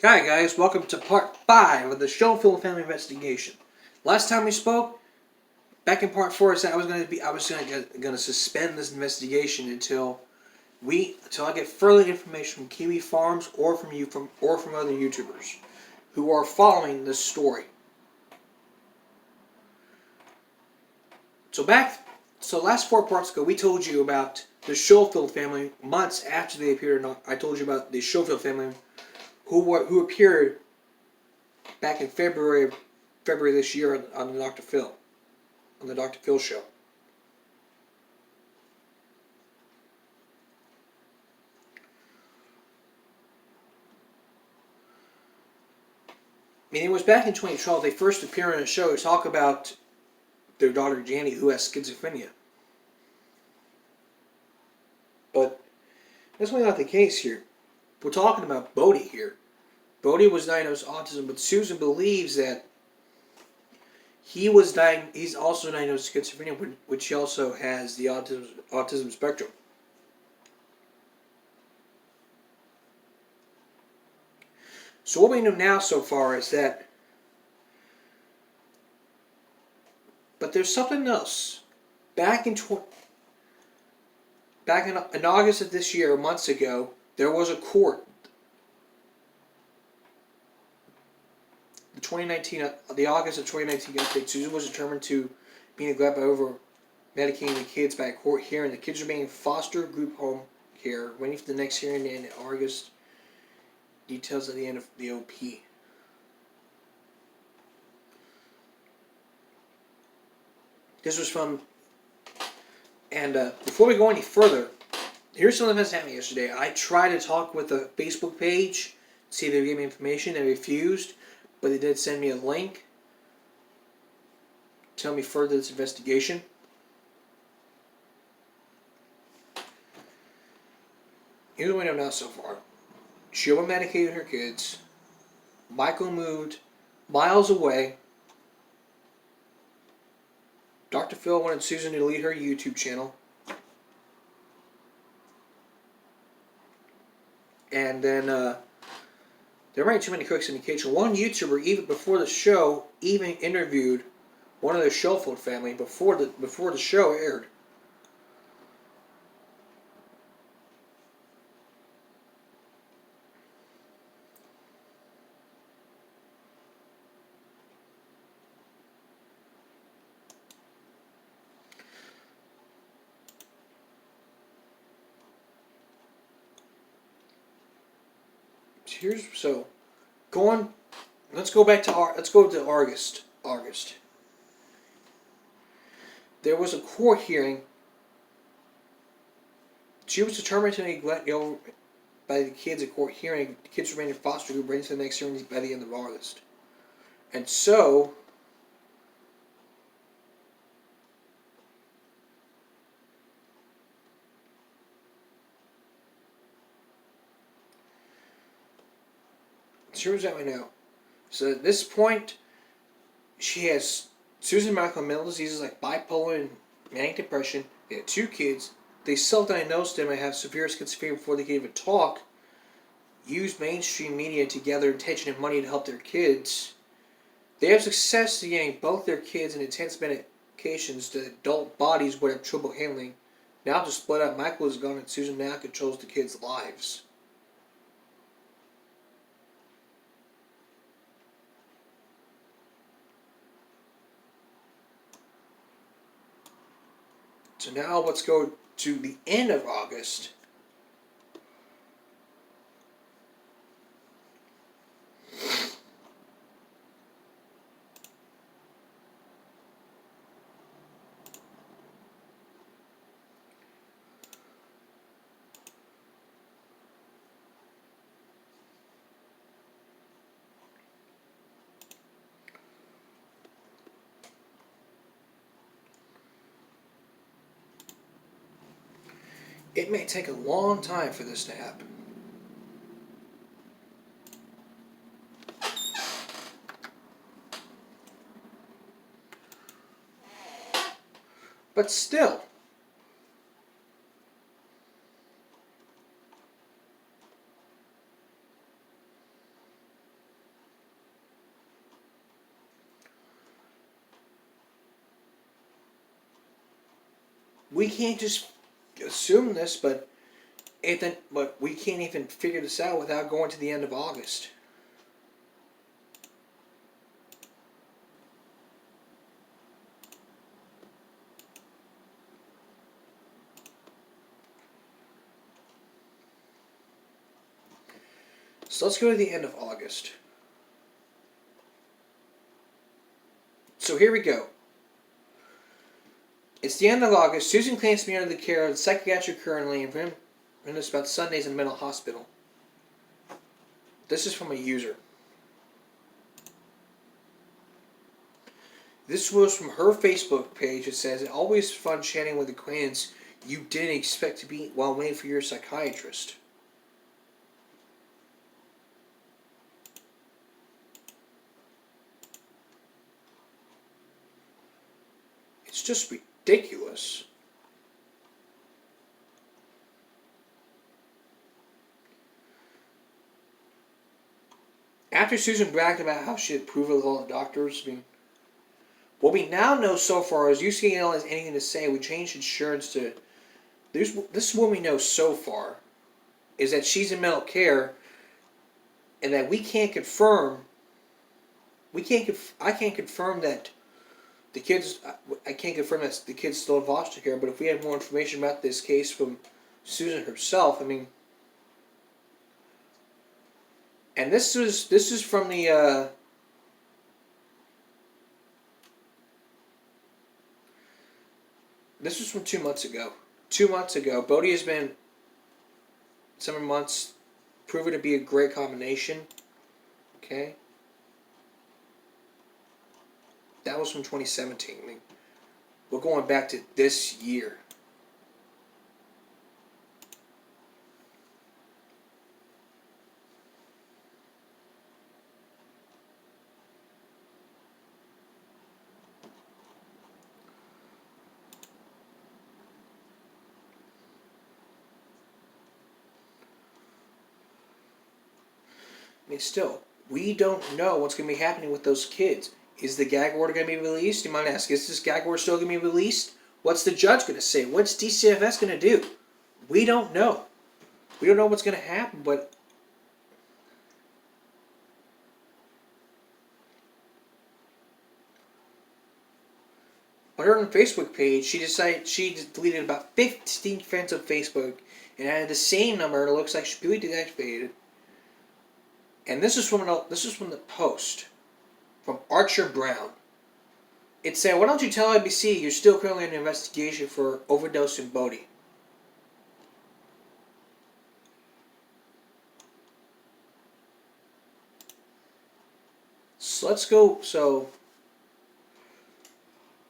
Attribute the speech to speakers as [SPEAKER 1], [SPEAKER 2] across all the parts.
[SPEAKER 1] Hi guys, welcome to part 5 of the Schofield family investigation. Last time we spoke, back in part 4, I said I was gonna suspend this investigation until I get further information from Kiwi Farms or from other YouTubers who are following this story. So last 4 parts ago, we told you about the Schofield family months after they appeared. I told you about the Schofield family who appeared back in February this year on the Dr. Phil show. I mean, it was back in 2012 they first appeared on a show to talk about their daughter Janie, who has schizophrenia. But that's really not the case here. We're talking about Bodie here. Bodie was diagnosed with autism, but Susan believes that he's also diagnosed with schizophrenia, which he also has the autism spectrum. So what we know now so far is that, but there's something else. Back in August of this year, months ago, there was a court. The August of 2019 update, Susan was determined to be neglected over medicating the kids by a court hearing. The kids remain in foster group home care, waiting for the next hearing in August. Details at the end of the OP. This was from, and before we go any further, here's something that's happened yesterday. I tried to talk with the Facebook page, see if they would give me information. They refused, but they did send me a link, tell me further this investigation. Here's what we know now so far. She over-medicated her kids. Michael moved miles away. Dr. Phil wanted Susan to delete her YouTube channel. And then there weren't too many cooks in the kitchen. One YouTuber, even before the show, even interviewed one of the Schofield family before the show aired. Let's go to August. There was a court hearing. She was determined to neglect by the kids at court hearing. The kids remain in foster group ready for the next hearing by the end of August. And so here's what we know. So at this point, she has Susan medical mental diseases like bipolar and manic depression. They had 2 kids. They self-diagnosed them and have severe schizophrenia before they could even talk. Used mainstream media to gather attention and money to help their kids. They have success in getting both their kids in intense medications that adult bodies would have trouble handling. Now to split up, Michael is gone and Susan now controls the kids' lives. So now let's go to the end of August. It may take a long time for this to happen. But still, we can't just assume this, but we can't even figure this out without going to the end of August. So let's go to the end of August. So here we go. It's the end of August. Susan claims to be under the care of the psychiatric currently, and for him, it's about Sundays in a mental hospital. This is from a user. This was from her Facebook page. It says, "It's always fun chatting with acquaintance you didn't expect to be while waiting for your psychiatrist." It's just ridiculous. After Susan bragged about how she had approved of all the doctors, what we now know so far is UCL has anything to say. We changed insurance to. This is what we know so far, is that she's in mental care, and that we can't confirm. I can't confirm that the kids. I can't confirm that the kid's still in foster care. But if we had more information about this case from Susan herself, and this is from the. This was from 2 months ago. 2 months ago, Bodhi has been 7 months, proven to be a great combination. Okay. That was from 2017. We're going back to this year. Still, we don't know what's going to be happening with those kids. Is the gag order going to be released? You might ask, is this gag order still going to be released? What's the judge going to say? What's DCFS going to do? We don't know. We don't know what's going to happen, but on her own Facebook page, she deleted about 15 friends on Facebook and added the same number. It looks like she completely deactivated. And this is from the Post, from Archer Brown. It said, "Why don't you tell IBC you're still currently under investigation for overdose in Bodhi?" So let's go. So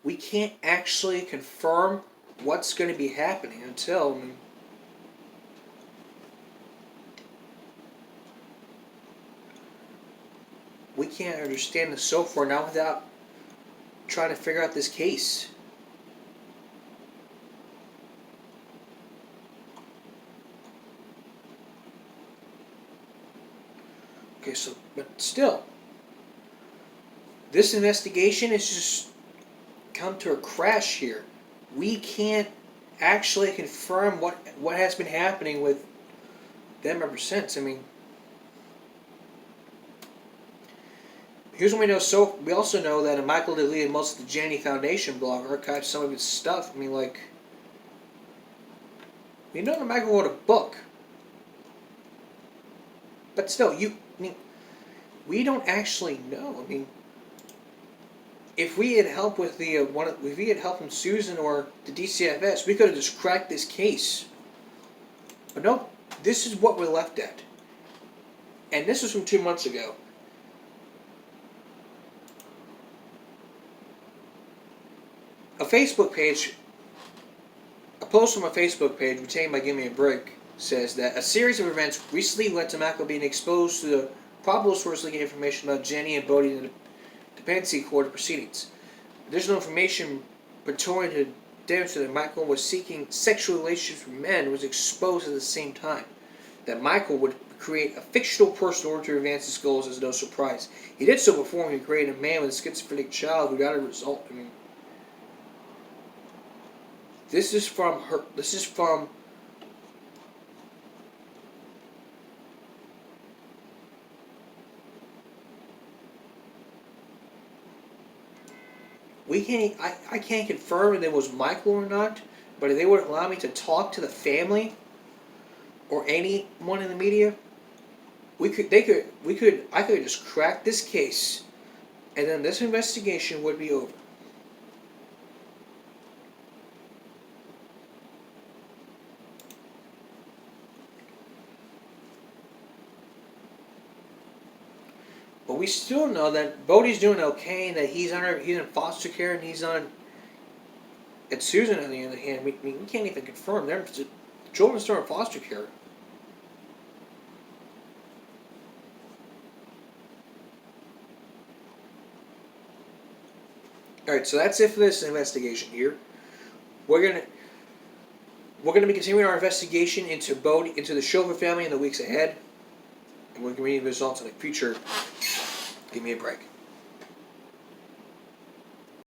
[SPEAKER 1] we can't actually confirm what's going to be happening until. We can't understand this so far now without trying to figure out this case. Okay, so, but still, this investigation has just come to a crash here. We can't actually confirm what has been happening with them ever since. Here's what we know. So we also know that Michael deleted most of the Janney Foundation blog, archived some of his stuff. We know that Michael wrote a book, but still, we don't actually know. If we had help with if we had help from Susan or the DCFS, we could have just cracked this case. But no, this is what we're left at, and this was from 2 months ago. A post from a Facebook page retained by Give Me a Break says that a series of events recently led to Michael being exposed to the probable source leaking information about Jenny and Bodhi in the dependency court proceedings. Additional information purporting to demonstrate that Michael was seeking sexual relationships with men was exposed at the same time. That Michael would create a fictional person in order to advance his goals is no surprise. He did so before when he created a man with a schizophrenic child who got a result. This is from her. This is from. We can't. I can't confirm if it was Michael or not, but if they would allow me to talk to the family or anyone in the media, we could. They could. We could. I could just crack this case, and then this investigation would be over. But we still know that Bodie's doing okay, and that he's in foster care, and he's on. And Susan, on the other hand, we can't even confirm. The children still in foster care. All right, so that's it for this investigation here. We're gonna be continuing our investigation into into the Schofield family in the weeks ahead, and we're gonna read the results in the future. Give me a break.